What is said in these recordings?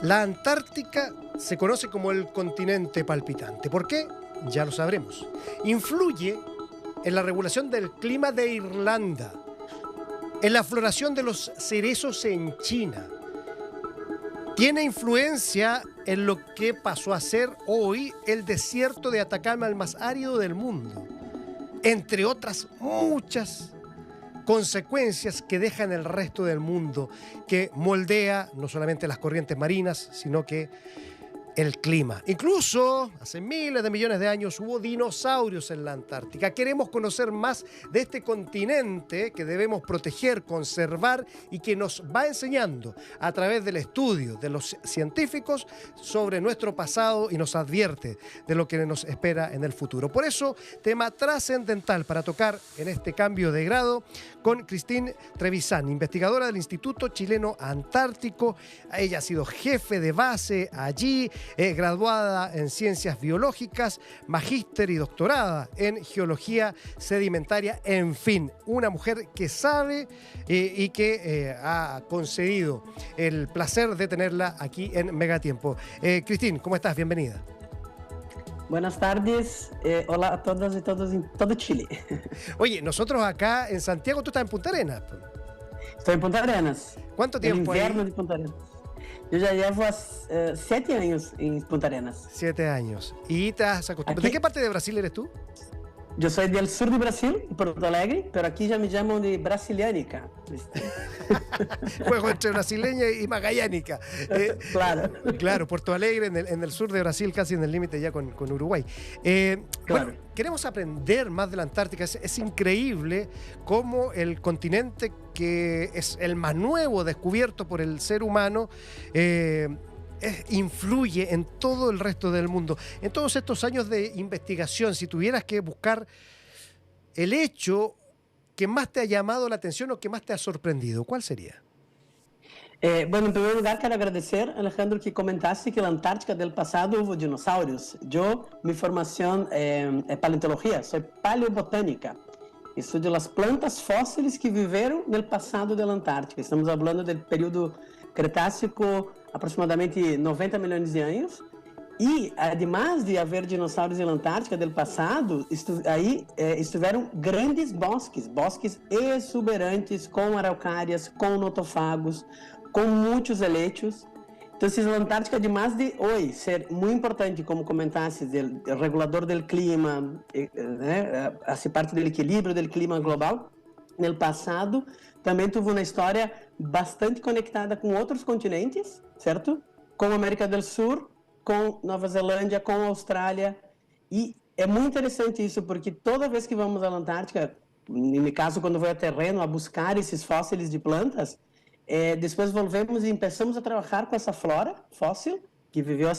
La Antártica se conoce como el continente palpitante. ¿Por qué? Ya lo sabremos. Influye en la regulación del clima de Irlanda, en la floración de los cerezos en China. Tiene influencia en lo que pasó a ser hoy el desierto de Atacama, el más árido del mundo, entre otras muchas consecuencias que deja en el resto del mundo, que moldea no solamente las corrientes marinas, sino que el clima. Incluso hace miles de millones de años hubo dinosaurios en la Antártica. Queremos conocer más de este continente que debemos proteger, conservar y que nos va enseñando a través del estudio de los científicos sobre nuestro pasado y nos advierte de lo que nos espera en el futuro. Por eso, tema trascendental para tocar en este cambio de grado con Christine Trevisan, investigadora del Instituto Chileno Antártico. Ella ha sido jefe de base allí, graduada en Ciencias Biológicas, magíster y doctorada en Geología Sedimentaria. En fin, una mujer que sabe y que ha concedido el placer de tenerla aquí en Megatiempo. Christine, ¿cómo estás? Bienvenida. Buenas tardes, hola a todas y todos en todo Chile. Oye, nosotros acá en Santiago, tú estás en Punta Arenas. Estou em Punta Arenas. ¿Cuánto tiempo el inverno ahí? de Punta Arenas. Yo ya llevo 7 años en Punta Arenas. 7 años. ¿Y te has acostumbrado? Aquí- ¿De qué parte de Brasil eres tú? Yo soy del sur de Brasil, Porto Alegre, pero aquí ya me llaman de brasilianica. Juego entre brasileña y magallánica. Claro. Claro, Porto Alegre, en el sur de Brasil, casi en el límite ya con Uruguay. Claro. Bueno, queremos aprender más de la Antártica. Es increíble cómo el continente, que es el más nuevo descubierto por el ser humano, influye en todo el resto del mundo. En todos estos años de investigación, si tuvieras que buscar el hecho que más te ha llamado la atención o que más te ha sorprendido, ¿cuál sería? Bueno, en primer lugar, quero agradecer, Alejandro, que comentaste que na Antártica del passado houve dinossauros. Mi formação é paleontologia, sou paleobotânica. Estudo as plantas fósseis que viveram no passado da Antártica. Estamos falando do período Cretácico, aproximadamente 90 milhões de anos. E, además de haver dinossauros na Antártica do passado, estiveram grandes bosques exuberantes, com araucárias, com notofagos, com muitos helechos. Então, a Antártica, además de hoje ser muito importante, como comentaste, do regulador do clima, hace parte do equilíbrio do clima global, no passado também teve uma história bastante conectada com outros continentes, certo? Com a América do Sul, com Nova Zelândia, com a Austrália. E é muito interessante isso, porque toda vez que vamos à Antártica, no meu caso, quando vou a terreno a buscar esses fósseis de plantas, depois volvemos e começamos a trabalhar com essa flora fóssil, que viveu há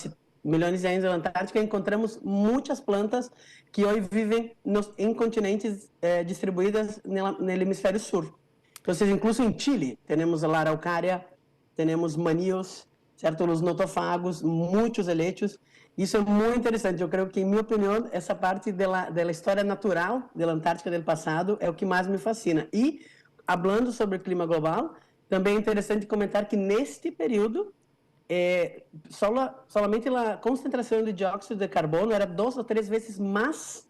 milhões de anos na Antártica, e encontramos muitas plantas que hoje vivem em continentes distribuídas no hemisfério sul. Então, incluso em Chile, temos a araucária, temos maníos, certo? Os notofagos, muitos helechos. Isso é muito interessante. Eu creio que, em minha opinião, essa parte da história natural da Antártica do passado é o que mais me fascina. E, falando sobre o clima global, também é interessante comentar que, neste período, solamente a concentração de dióxido de carbono era 2 ou 3 vezes mais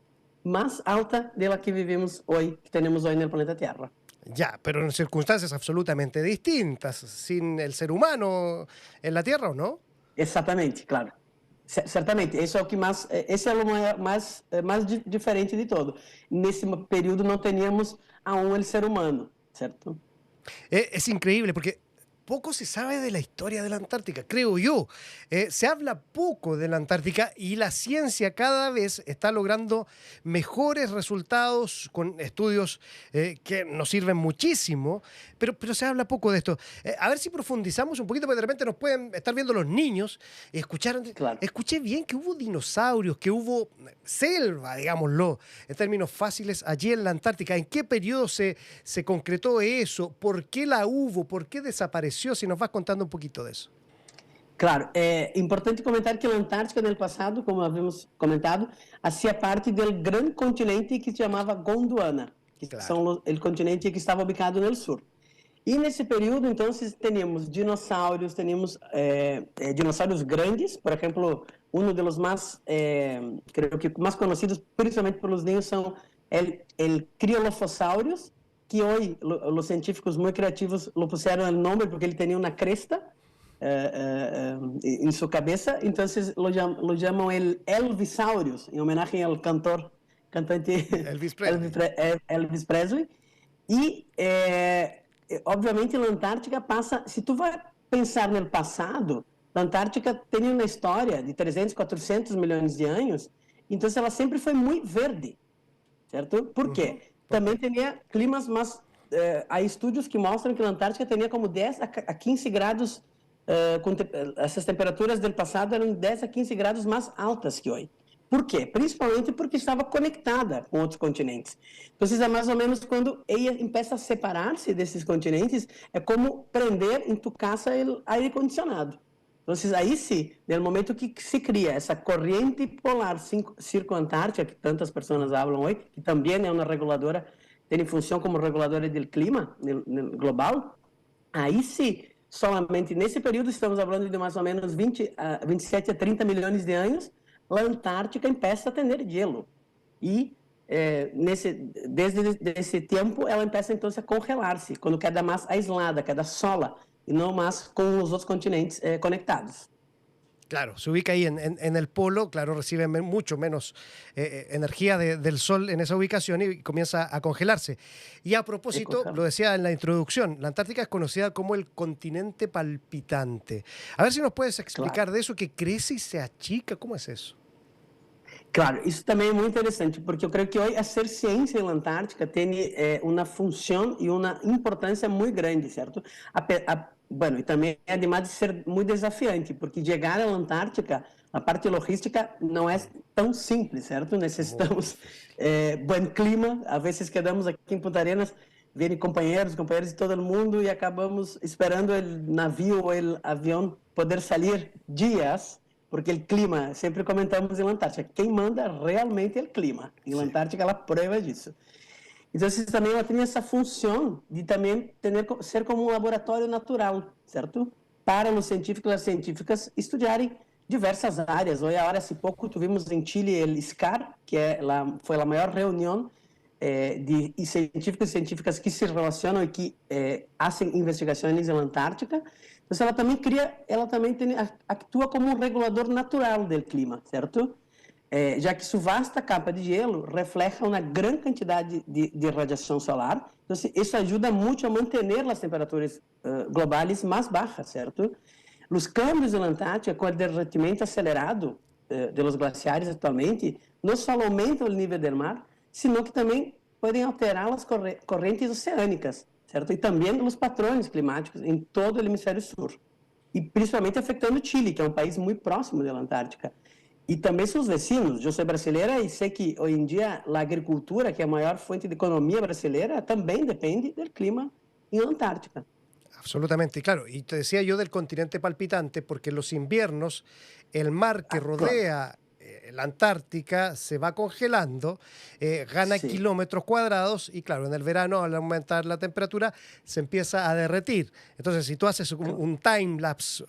alta da que vivimos hoje, que temos hoje no planeta Terra. Ya, pero en circunstancias absolutamente distintas, sin el ser humano en la Tierra, ¿o no? Exatamente, claro. Certamente, esse é o que mais, esse é o mais diferente de todo. Nesse período não teníamos aún el ser humano, certo? Es increíble porque poco se sabe de la historia de la Antártica, creo yo. Se habla poco de la Antártica y la ciencia cada vez está logrando mejores resultados con estudios que nos sirven muchísimo, pero se habla poco de esto. A ver si profundizamos un poquito, porque de repente nos pueden estar viendo los niños y escuchar. Claro. Escuché bien que hubo dinosaurios, que hubo selva, digámoslo, en términos fáciles, allí en la Antártica. ¿En qué periodo se concretó eso? ¿Por qué la hubo? ¿Por qué desapareció? Si nos vas contando un poquito de eso. Claro, é importante comentar que a Antártica, no passado, como havíamos comentado, fazia parte do grande continente que se chamava Gondwana, que Claro. são o continente que estava ubicado no sul. E nesse período, então, tínhamos dinossauros, tínhamos dinossauros grandes, por exemplo, um dos mais, creio que mais conhecidos, principalmente pelos niños, são o Criolophosaurus, que hoje os científicos muito criativos lo puseram o nome porque ele tinha uma cresta em sua cabeça, então lo chamam el Elvisaurus, em homenagem ao cantante Elvis Presley. Elvis Presley. E, obviamente, a Antártica passa... Se tu vai pensar no passado, a Antártica tem uma história de 300, 400 milhões de anos, então ela sempre foi muito verde, certo? Por quê? Também tinha climas mais... há estudos que mostram que a Antártica tinha como 10 a 15 graus... essas temperaturas do passado eram 10 a 15 graus mais altas que hoje. Por quê? Principalmente porque estava conectada com outros continentes. Então, é mais ou menos quando ela começa a separar-se desses continentes, é como prender em tu casa o aire condicionado. Então, aí sim, no momento que se cria essa corrente polar circunantártica, que tantas pessoas falam hoje, que também é uma reguladora, tem função como reguladora do clima global, aí sim, somente nesse período, estamos falando de mais ou menos 27 a 30 milhões de anos, a Antártica começa a ter gelo. E, desde esse tempo, ela começa, então, a congelar-se, quando queda mais aislada, queda sola, e não mais com os outros continentes conectados. Claro, se ubica ahí en el polo, claro, recibe mucho menos energía del sol en esa ubicación y comienza a congelarse. Y a propósito, lo decía en la introducción, la Antártica es conocida como el continente palpitante. A ver si nos puedes explicar de eso, que crece y se achica, ¿cómo es eso? Claro, isso também é muito interessante, porque eu creio que hoje a ser ciência na Antártica tem uma função e uma importância muito grande, certo? Bueno, e também, ademais de ser muito desafiante, porque chegar à Antártica, a parte logística não é tão simples, certo? Necessitamos bom clima, às vezes quedamos aqui em Punta Arenas, vêm companheiros de todo o mundo e acabamos esperando o navio ou o avião poder sair dias, porque o clima, sempre comentamos em Antártica, quem manda realmente é o clima. Em Antártica, ela prova disso. Então, também ela tem essa função de também ser como um laboratório natural, certo? Para os científicos e as científicas estudarem diversas áreas. Hoje, agora, há pouco, tivemos em Chile o SCAR, que foi a maior reunião de científicos e científicas que se relacionam e que fazem investigações na Antártica. Então, ela também atua como um regulador natural do clima, certo? Já que sua vasta capa de gelo refleja uma grande quantidade de radiação solar. Então, isso ajuda muito a manter as temperaturas globais mais baixas, certo? Os câmbios na Antártica, com o derretimento acelerado dos glaciares atualmente, não só aumentam o nível do mar, sino que também podem alterar as correntes oceânicas, certo? E também os padrões climáticos em todo o hemisfério sul. E principalmente afetando o Chile, que é um país muito próximo da Antártica. E também seus vecinos. Eu sou brasileira e sei que, hoje em dia, a agricultura, que é a maior fonte de economia brasileira, também depende do clima em Antártica. Absolutamente, claro. Y te decía yo del continente palpitante porque en los inviernos el mar que rodea la Antártica se va congelando, gana kilómetros cuadrados y claro, en el verano al aumentar la temperatura se empieza a derretir. Entonces, si tú haces un time-lapse,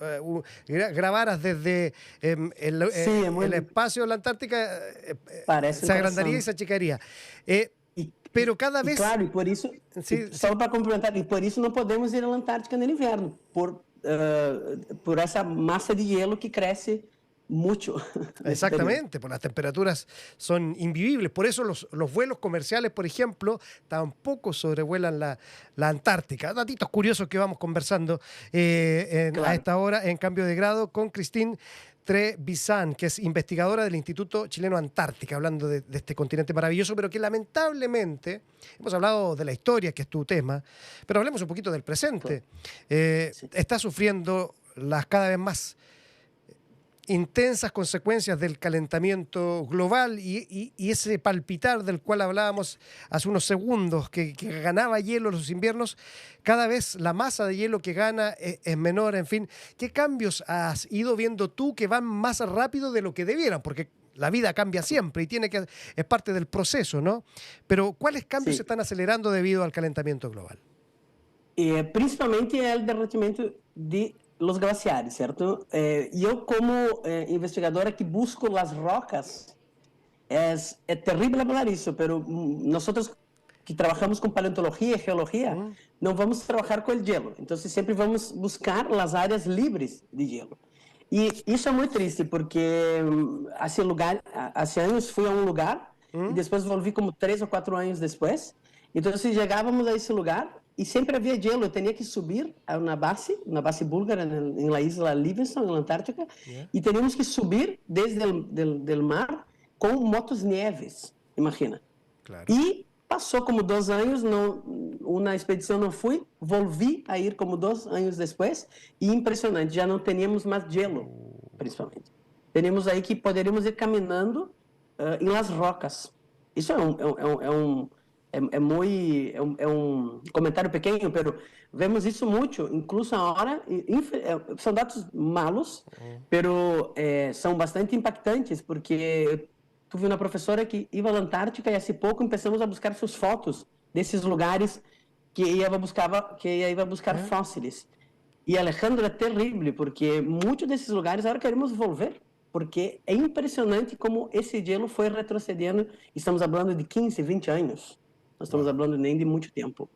grabaras desde el espacio de la Antártica, se agrandaría y se achicaría. Pero cada vez... Claro, e por isso, só para complementar, e por isso não podemos ir à Antártica no inverno, por essa massa de gelo que cresce mucho. Exactamente, pues las temperaturas son invivibles. Por eso los vuelos comerciales, por ejemplo, tampoco sobrevuelan la Antártica. Datitos curiosos que vamos conversando a esta hora en Cambio de Grado con Christine Trevisan, que es investigadora del Instituto Chileno Antártica, hablando de este continente maravilloso, pero que lamentablemente, hemos hablado de la historia, que es tu tema, pero hablemos un poquito del presente. Está sufriendo las cada vez más intensas consecuencias del calentamiento global y ese palpitar del cual hablábamos hace unos segundos, que ganaba hielo en los inviernos, cada vez la masa de hielo que gana es menor, en fin. ¿Qué cambios has ido viendo tú que van más rápido de lo que debieran? Porque la vida cambia siempre y es parte del proceso, ¿no? Pero ¿cuáles cambios se están acelerando debido al calentamiento global? Principalmente é o derretimento de los glaciares, certo? Eu, como investigadora que busco as rocas, é terrível falar isso, mas nós que trabalhamos com paleontologia e geologia, não vamos trabalhar com o gelo. Então, sempre vamos buscar as áreas livres de gelo. E isso é muito triste, porque há anos fui a um lugar e depois volvi como 3 ou 4 anos depois. Então, chegávamos a esse lugar e sempre havia gelo. Eu tinha que subir na base búlgara, na isla Livingston, na Antártica, e teníamos que subir desde o mar com motos nieves, imagina. Claro. E passou como 2 anos, uma expedição não fui, volvi a ir como 2 anos depois, e impressionante, já não tínhamos mais gelo, principalmente. Teríamos aí que poderíamos ir caminhando em las rocas. Isso é um comentário pequeno, mas vemos isso muito, incluso agora, são dados malos, mas são bastante impactantes, porque tive uma professora que ia à Antártica e há pouco começamos a buscar suas fotos desses lugares que ia buscar fósseis. E Alejandro, é terrível, porque muitos desses lugares agora queremos volver, porque é impressionante como esse gelo foi retrocedendo. Estamos falando de 15, 20 anos. Não estamos falando nem de muito tempo.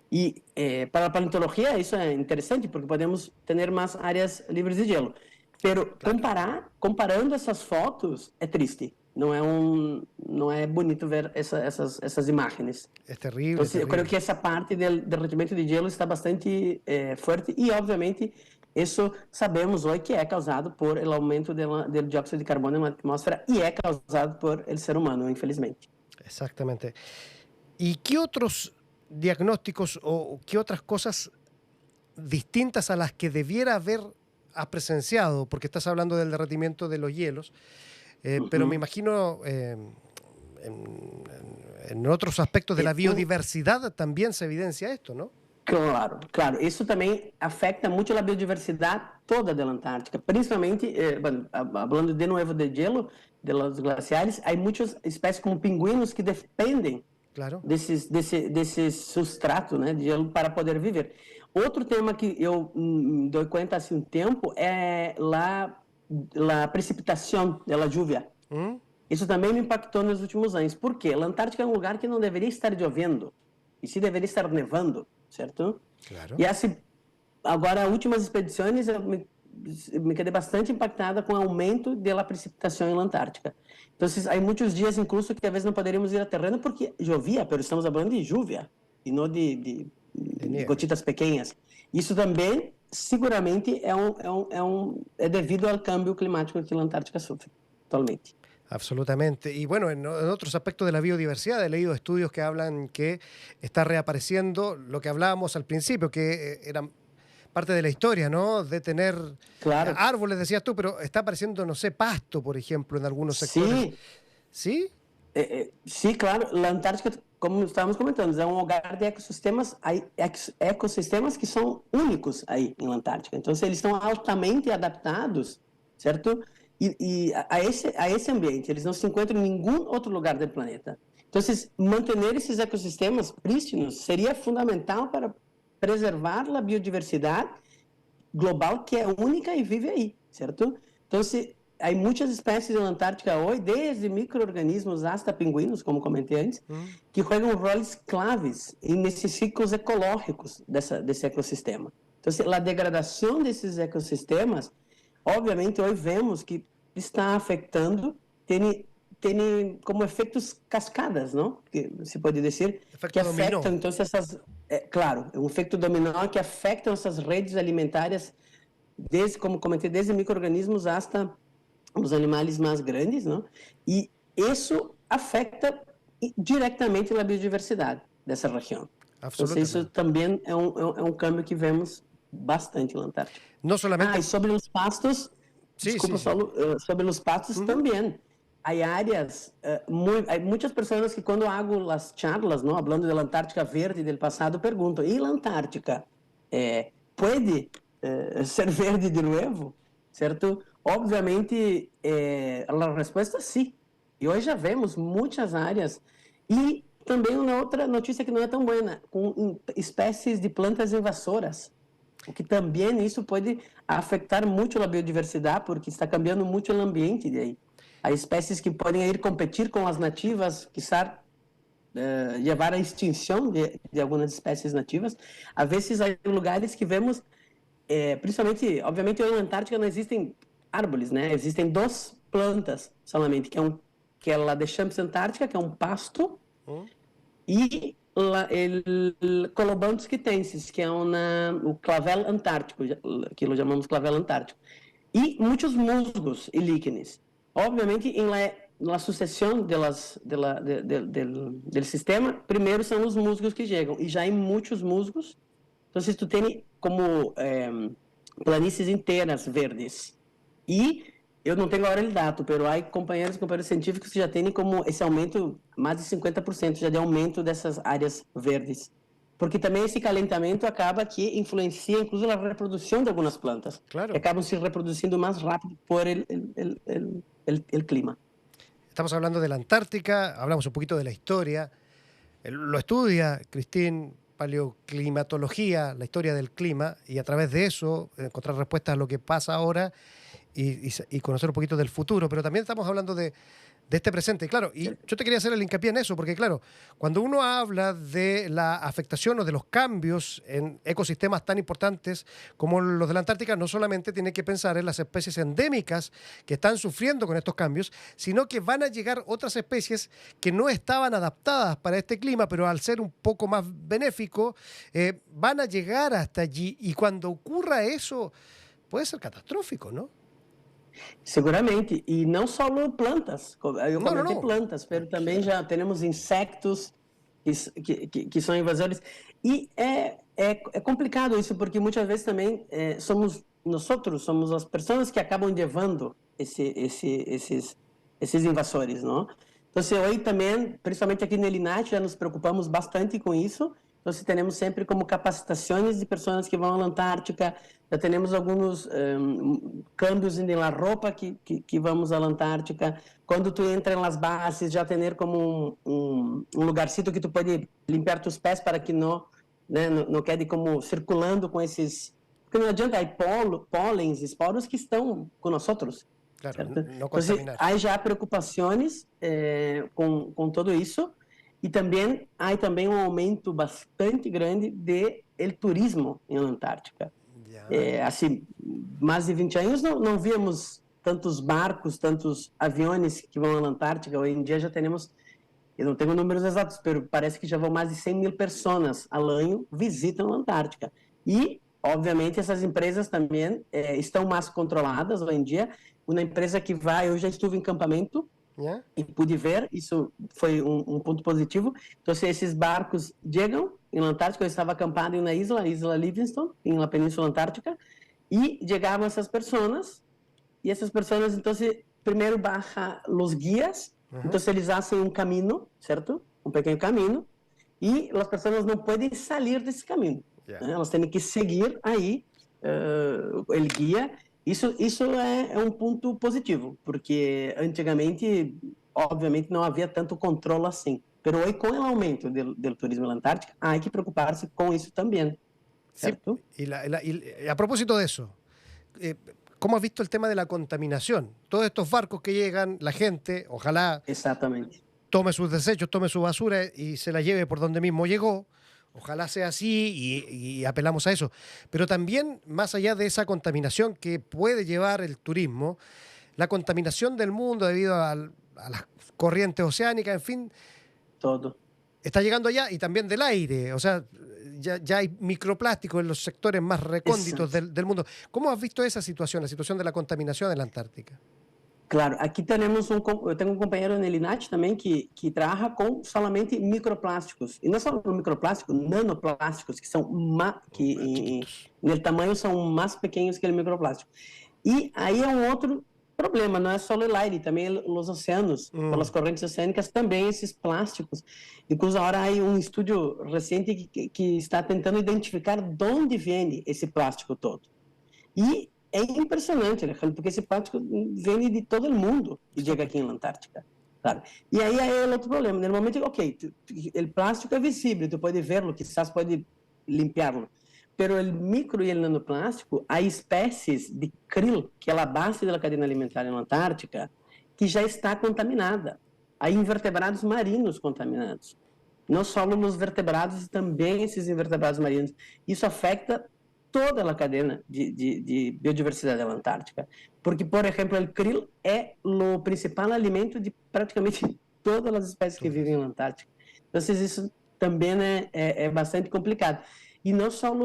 E para a paleontologia isso é interessante, porque podemos ter mais áreas livres de gelo. Mas comparando essas fotos, é triste. Não é bonito ver essas imagens. É terrível. Então, eu creio que essa parte do derretimento de gelo está bastante forte e, obviamente, isso sabemos hoje que é causado por o aumento do dióxido de carbono na atmosfera e é causado por o ser humano, infelizmente. Exactamente. ¿Y qué otros diagnósticos o qué otras cosas distintas a las que debiera haber has presenciado? Porque estás hablando del derretimiento de los hielos. Pero me imagino en otros aspectos de la biodiversidad también se evidencia esto, ¿no? Claro. Isso também afeta muito a biodiversidade toda da Antártica, principalmente, falando de novo de gelo, de los glaciares, há muitas espécies como pinguinos que dependem desse substrato, né, de gelo para poder viver. Outro tema que eu me dou conta há um tempo é a precipitação da lluvia. Isso também me impactou nos últimos anos. Por quê? A Antártica é um lugar que não deveria estar chovendo, e sim deveria estar nevando, certo? Claro. E agora, as últimas expedições, eu me quedei bastante impactada com o aumento da precipitação na Antártica. Então, há muitos dias, incluso, que às vezes não poderíamos ir a terreno porque chovia, mas estamos falando de lluvia, e não de gotitas pequenas. Isso também seguramente é devido ao câmbio climático que a Antártica sofre actualmente. Absolutamente. Y bueno, en otros aspectos de la biodiversidad he leído estudios que hablan que está reapareciendo lo que hablábamos al principio, que era parte de la historia, ¿no? De tener árboles, decías tú, pero está apareciendo, no sé, pasto, por ejemplo, en algunos sectores. ¿Sí? Sí, claro. La Antártica, como estávamos comentando, é um lugar de ecossistemas, ecossistemas que são únicos aí na Antártica. Então, eles estão altamente adaptados, certo? E a esse ambiente, eles não se encontram em nenhum outro lugar do planeta. Então, manter esses ecossistemas prístinos seria fundamental para preservar a biodiversidade global que é única e vive aí, certo? Então, há muitas espécies na Antártica hoje, desde micro-organismos até pinguinos, como comentei antes, que jogam roles claves nesses ciclos ecológicos desse ecossistema. Então, a degradação desses ecossistemas, obviamente, hoje vemos que está afetando, tem como efeitos cascadas, não? Que se pode dizer, que afetam, então, claro, um efeito dominó que afeta essas redes alimentares, como comentei, desde micro-organismos até os animais mais grandes, não? E isso afeta diretamente a biodiversidade dessa região. Então, isso também é um câmbio que vemos bastante na Antártica. Não somente... e sobre os pastos, sobre os pastos também. Há áreas, muitas pessoas que quando hago as charlas, não, falando da Antártica verde do passado, perguntam, e a Antártica pode ser verde de novo? Certo? Obviamente, a resposta é sim. E hoje já vemos muitas áreas. E também uma outra notícia que não é tão boa, com espécies de plantas invasoras, o que também isso pode afetar muito a biodiversidade, porque está cambiando muito o ambiente de aí. Há espécies que podem ir competir com as nativas, quizá levar à extinção de algumas espécies nativas. Às vezes, há lugares que vemos, principalmente, obviamente, na Antártica não existem árvores, né? Existem duas plantas solamente, que é a Deschamps Antártica, que é um pasto, e o Colobanthus quitensis, que é o clavel antártico, que nós chamamos clavel antártico. E muitos musgos e líquenes. Obviamente, na sucessão do sistema, primeiro são os musgos que chegam, e já há muitos musgos. Então, tu tem como planícies inteiras verdes. E eu não tenho agora o dado, mas há companheiros científicos que já têm como esse aumento, mais de 50% já de aumento dessas áreas verdes. Porque também esse calentamento acaba que influencia, inclusive, a reprodução de algumas plantas. Claro. Que acabam se reproduzindo mais rápido por el clima. Estamos hablando de la Antártica, hablamos un poquito de la historia. Lo estudia Christine, paleoclimatología, la historia del clima, y a través de eso encontrar respuestas a lo que pasa ahora y conocer un poquito del futuro. Pero también estamos hablando de este presente. Claro, y yo te quería hacer el hincapié en eso, porque claro, cuando uno habla de la afectación o de los cambios en ecosistemas tan importantes como los de la Antártica, no solamente tiene que pensar en las especies endémicas que están sufriendo con estos cambios, sino que van a llegar otras especies que no estaban adaptadas para este clima, pero al ser un poco más benéfico, van a llegar hasta allí. Y cuando ocurra eso, puede ser catastrófico, ¿no? Seguramente, e não só plantas, eu comentei plantas, mas também já temos insectos que são invasores, e é complicado isso, porque muitas vezes também somos as pessoas que acabam levando esses invasores, não? Então, hoje também, principalmente aqui no Elinat, já nos preocupamos bastante com isso. Então, temos sempre como capacitações de pessoas que vão à Antártica, já temos alguns câmbios na roupa que vamos à Antártica. Quando tu entra nas bases, já ter como um lugarcito que tu pode limpar tus pés para que não quede como circulando com esses... Porque não adianta, há pólens, esporos que estão com nós outros. Claro, não contaminar. Então, há já preocupações com tudo isso. E também há um aumento bastante grande do turismo na Antártica. Assim, mais de 20 anos não víamos tantos barcos, tantos aviões que vão à Antártica. Hoje em dia já temos, eu não tenho números exatos, mas parece que já vão mais de 100.000 pessoas ao ano visitam a Antártica. E, obviamente, essas empresas também estão mais controladas hoje em dia. Uma empresa que vai, eu já estive em acampamento, e pude ver, isso foi um ponto positivo. Então, esses barcos chegam em Antártica, eu estava acampado em uma isla Livingston, na Península Antártica, e chegavam essas pessoas, e essas pessoas, então, primeiro baixam os guias, então, eles fazem um caminho, certo? Um pequeno caminho, e as pessoas não podem sair desse caminho. Né? Elas têm que seguir aí o guia. Isso é um ponto positivo, porque antigamente, obviamente, não havia tanto controle assim. Mas hoje, com o aumento do turismo na Antártica, há que preocupar-se com isso também. ¿Cierto? Sí, y a propósito de eso, ¿cómo has visto el tema de la contaminación? Todos estos barcos que llegan, la gente, ojalá tome sus desechos, tome su basura y se la lleve por donde mismo llegó. Ojalá sea así y apelamos a eso. Pero también, más allá de esa contaminación que puede llevar el turismo, la contaminación del mundo debido a las corrientes oceánicas, en fin, todo está llegando allá, y también del aire. O sea, ya hay microplásticos en los sectores más recónditos del mundo. ¿Cómo has visto esa situación, la situación de la contaminación en la Antártica? Claro, aqui eu tenho um companheiro no Elinat também que trabalha com somente microplásticos. E não só microplásticos, nanoplásticos, que são no tamanho são mais pequenos que o microplástico. E aí é um outro problema, não é só o aire, também os oceanos, pelas correntes oceânicas, também esses plásticos. Inclusive, agora há um estudo recente que está tentando identificar de onde vem esse plástico todo. E é impressionante, Alejandro, porque esse plástico vem de todo o mundo e chega aqui na Antártica. Claro. E aí é o outro problema. Normalmente, ok, o plástico é visível, tu pode verlo, quizás pode limpiarlo. Pero o micro e o nanoplástico, há espécies de krill, que é a base da cadeia alimentar na Antártica, que já está contaminada. Há invertebrados marinhos contaminados. Não só nos vertebrados, também esses invertebrados marinhos. Isso afeta toda a cadeia de biodiversidade da Antártica. Porque, por exemplo, o krill é o principal alimento de praticamente todas as espécies que vivem na Antártica. Então, isso também é bastante complicado. E não só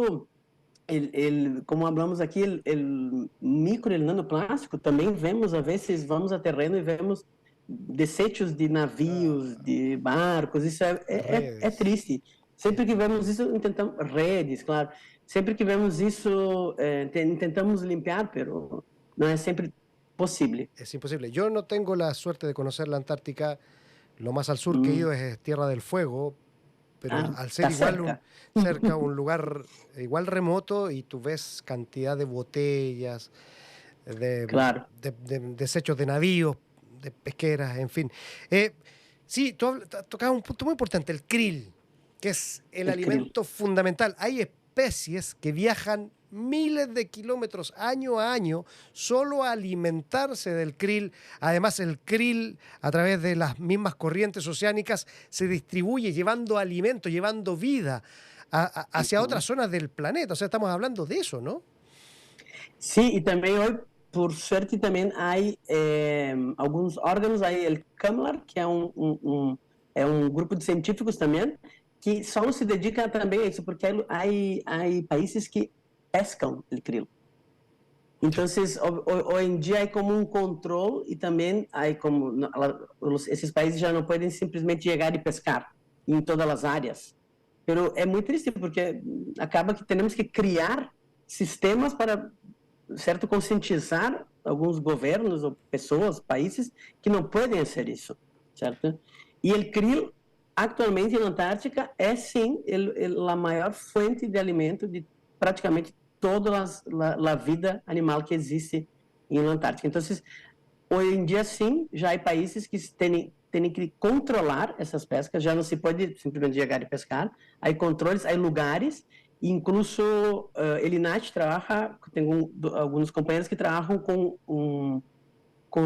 como falamos aqui, o micro e o nanoplástico, também vemos, às vezes, vamos a terreno e vemos desechos de navios, de barcos, isso é triste. Sempre que vemos isso, tentamos, redes, claro, sempre que vemos isso, intentamos limpiar, pero no es siempre posible. Es imposible. Yo no tengo la suerte de conocer la Antártica. Lo más al sur que he ido es Tierra del Fuego, pero al ser igual cerca, un lugar igual remoto, y tú ves cantidad de botellas, de desechos de navíos, de pesqueras, en fin. Sí, tú tocabas un punto muy importante, el krill, que es el alimento fundamental. Hay especies que viajan miles de kilómetros año a año solo a alimentarse del krill. Además, el krill, a través de las mismas corrientes oceánicas, se distribuye llevando alimento, llevando vida hacia otras zonas del planeta. O sea, estamos hablando de eso, ¿no? Sí, y también hoy, por suerte, también hay algunos órganos, hay el CAMLAR, que es un grupo de científicos también, que solo se dedica también a eso, porque hay países que pescam o krill. Então, hoje em dia, há como um controle e também há como esses países já não podem simplesmente chegar e pescar em todas as áreas. Mas é muito triste porque acaba que temos que criar sistemas para, certo, conscientizar alguns governos ou pessoas, países que não podem fazer isso, certo? E o krill, atualmente na Antártica, é sim a maior fonte de alimento de praticamente toda a vida animal que existe na Antártica. Então, hoje em dia, sim, já há países que têm que controlar essas pescas, já não se pode simplesmente chegar e pescar, há controles, há lugares, incluso o INAT trabalha, tenho alguns companheiros que trabalham com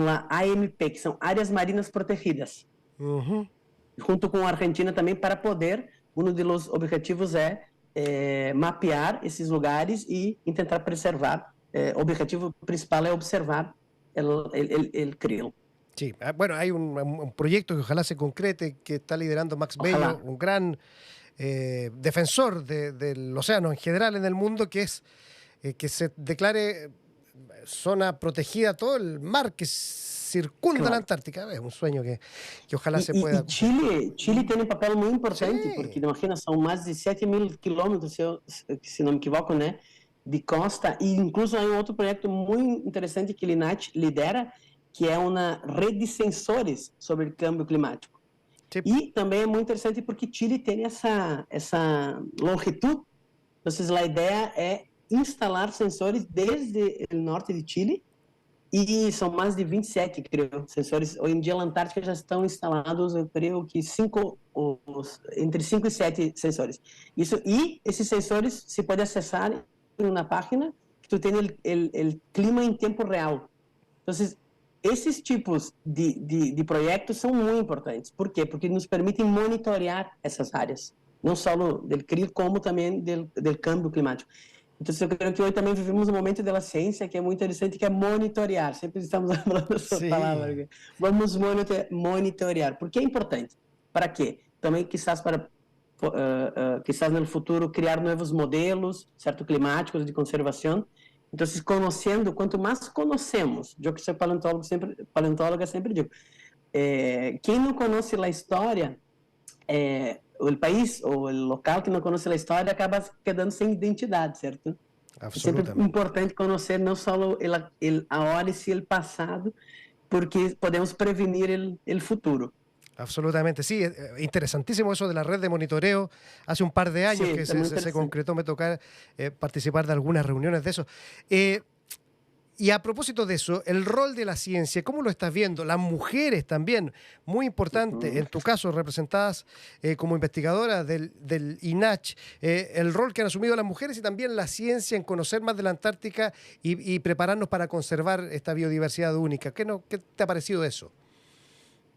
a AMP, que são Áreas Marinhas Protegidas, junto com a Argentina também, para poder, um dos objetivos mapear esses lugares e tentar preservar. O objetivo principal é observar el krill. Sí, bueno, hay un proyecto que ojalá se concrete, que está liderando Max Bello, un gran defensor del océano en general en el mundo, que es que se declare zona protegida todo el mar que circunda la Antártica. Es un sueño que ojalá se pueda... Chile tem papel muito importante, porque imagina, são mais de 7.000 quilômetros, se não me equivoco, né, de costa, e incluso há outro projeto muito interessante que o INAT lidera, que é uma rede de sensores sobre o câmbio climático. Sim. E também é muito interessante porque Chile tem essa longitude, então a ideia é instalar sensores desde o norte de Chile, e são mais de 27, creio, sensores. Hoje em dia, na Antártica já estão instalados, eu creio que entre 5 e 7 sensores. E esses sensores se pode acessar em uma página que tu tem o clima em tempo real. Então, esses tipos de projetos são muito importantes. Por quê? Porque nos permitem monitorear essas áreas, não só do krill, como também do câmbio climático. Então, eu creio que hoje também vivemos um momento da ciência que é muito interessante, que é monitorear. Sempre estamos falando essa palavra. Vamos monitorear. Por que é importante? Para quê? Também, quizás no futuro, criar novos modelos, certo, climáticos de conservação. Então, conhecendo, quanto mais conhecemos, eu que sou paleontóloga sempre digo, quem não conhece a história, o país ou o local que não conhece a história acaba quedando sem identidade, certo? É sempre importante conhecer não só a hora e sim o passado, porque podemos prevenir o futuro. Absolutamente, sí, interesantísimo eso de la red de monitoreo. Hace un par de años que se concretó, me tocó participar de algunas reuniones de eso. Y a propósito de eso, el rol de la ciencia, ¿cómo lo estás viendo? Las mujeres también, muy importante, en tu caso representadas como investigadora del INACH, el rol que han asumido las mujeres y también la ciencia en conocer más de la Antártica y prepararnos para conservar esta biodiversidad única. ¿Qué te ha parecido eso?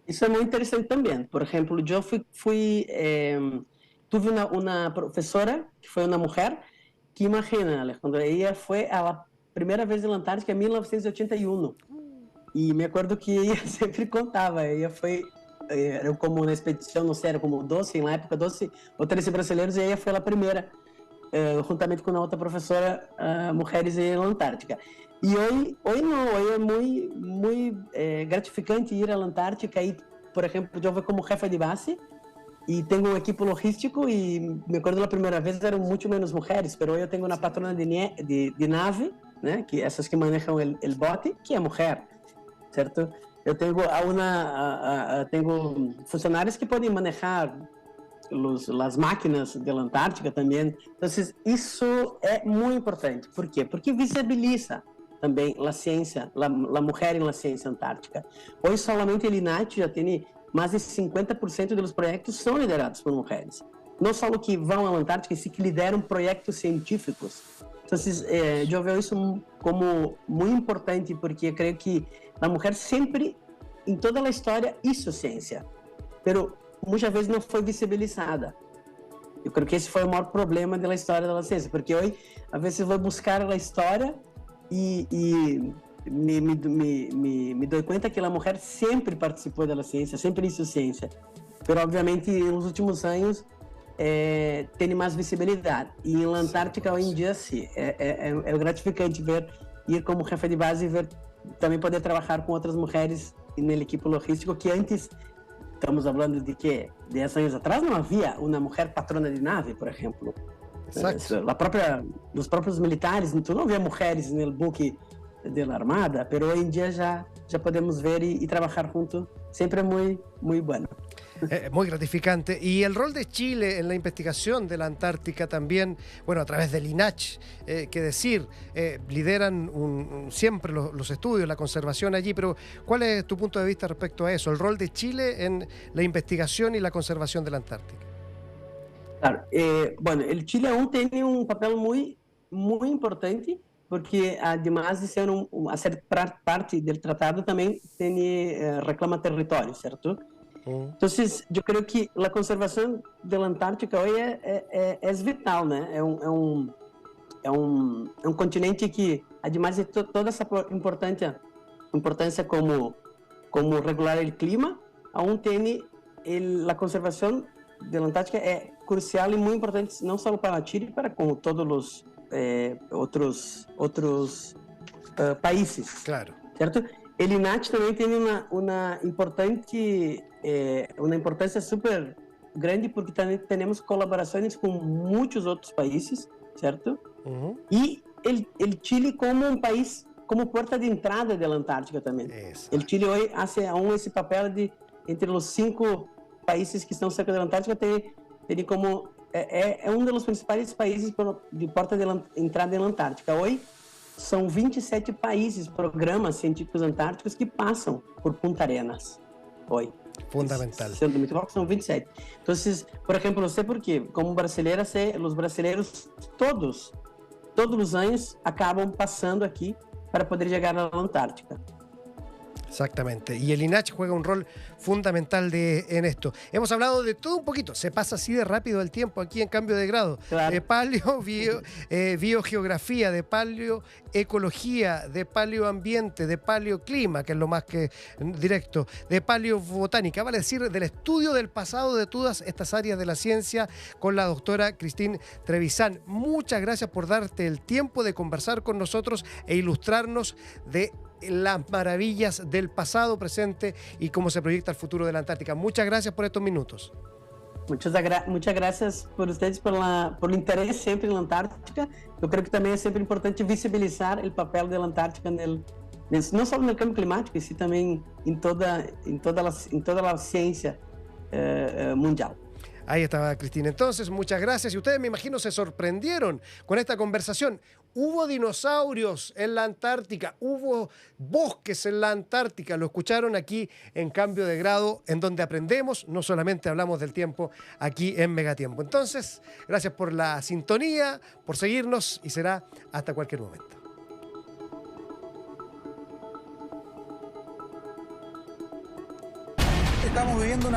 Isso é muito interessante também. Por exemplo, eu tuve uma professora, que foi uma mulher, que imagina, Alejandro, ella foi a primeira vez na Antártica em 1981. E me acordo que ella sempre contava, ella foi, era como uma expedição, não sei, era como 12, na época 12 ou 13 brasileiros, e ella foi a primeira, juntamente com uma outra professora, mulheres na Antártica. E hoje não, hoje é muito gratificante ir à Antártica e, por exemplo, eu vou como jefe de base e tenho um equipo logístico e me acordo da primeira vez eram muito menos mulheres, mas hoje eu tenho uma patrona de nave, né, que essas que manejam o bote, que é mulher, certo? Eu tenho tenho funcionários que podem manejar as máquinas da Antártica também. Então, isso é muito importante. Por quê? Porque visibiliza também a ciência, a mulher na ciência antártica. Hoje, somente o INACH já tem mais de 50% dos projetos são liderados por mulheres. Não só que vão à Antártica, mas que lideram projetos científicos. Então, eu vejo isso como muito importante, porque eu creio que a mulher sempre, em toda a história, hizo ciência, mas muitas vezes não foi visibilizada. Eu creio que esse foi o maior problema da história da ciência, porque hoje, às vezes, eu vou buscar a história e me dou conta que a mulher sempre participou da ciência, sempre hizo ciência. Mas, obviamente, nos últimos anos, tem mais visibilidade. E na Antártica, hoje em dia, sim, é gratificante ir como jefe de base e também poder trabalhar com outras mulheres na equipe logística, que antes, estamos falando de que 10 anos atrás, não havia uma mulher patrona de nave, por exemplo. Os próprios militares, então não havia mulheres no buque da Armada, mas hoje em dia já podemos ver e trabalhar juntos, sempre é muito bom. Muy gratificante. Y el rol de Chile en la investigación de la Antártica también, bueno, a través del INACH, que decir, lideran siempre los estudios, la conservación allí, pero ¿cuál es tu punto de vista respecto a eso? El rol de Chile en la investigación y la conservación de la Antártica. Claro, bueno, el Chile aún tiene un papel muy importante, porque además de ser parte del tratado, también reclama territorio, ¿cierto? Entonces, yo creo que la conservación de la Antártica hoy es vital, ¿no? Es un continente que, además de toda esa importancia como regular el clima, aún tiene la conservación de la Antártica es crucial y muy importante, no solo para Chile, para como todos los otros países. Claro. ¿Cierto? El INACH também tem uma importância super grande, porque também temos colaborações com muitos outros países, certo? E o Chile como um país, como porta de entrada da Antártica também. O Chile hoje faz esse papel de, entre os 5 países que estão cerca da Antártica, tem como um dos principais países de porta de entrada da Antártica. Hoje, são 27 países, programas científicos antárticos que passam por Punta Arenas hoje. Fundamental. São 27. Então, por exemplo, não sei por quê, como brasileira, os brasileiros todos os anos acabam passando aqui para poder chegar à Antártica. Exactamente. Y el INACH juega un rol fundamental en esto. Hemos hablado de todo un poquito. Se pasa así de rápido el tiempo aquí en Cambio de Grado. Claro. De biogeografía, de paleoecología, de paleoambiente, de paleoclima, que es lo más que directo, de paleobotánica, vale decir, del estudio del pasado de todas estas áreas de la ciencia con la doctora Christine Trevisan. Muchas gracias por darte el tiempo de conversar con nosotros e ilustrarnos de las maravillas del pasado, presente y cómo se proyecta el futuro de la Antártica. Muchas gracias por estos minutos. Muchas gracias por ustedes por el interés siempre en la Antártica. Yo creo que también es siempre importante visibilizar el papel de la Antártica no solo en el cambio climático, sino también en toda la ciencia mundial. Ahí estaba Cristina. Entonces, muchas gracias. Y ustedes, me imagino, se sorprendieron con esta conversación. Hubo dinosaurios en la Antártica, hubo bosques en la Antártica. Lo escucharon aquí en Cambio de Grado, en donde aprendemos, no solamente hablamos del tiempo aquí en Megatiempo. Entonces, gracias por la sintonía, por seguirnos y será hasta cualquier momento. Estamos viviendo una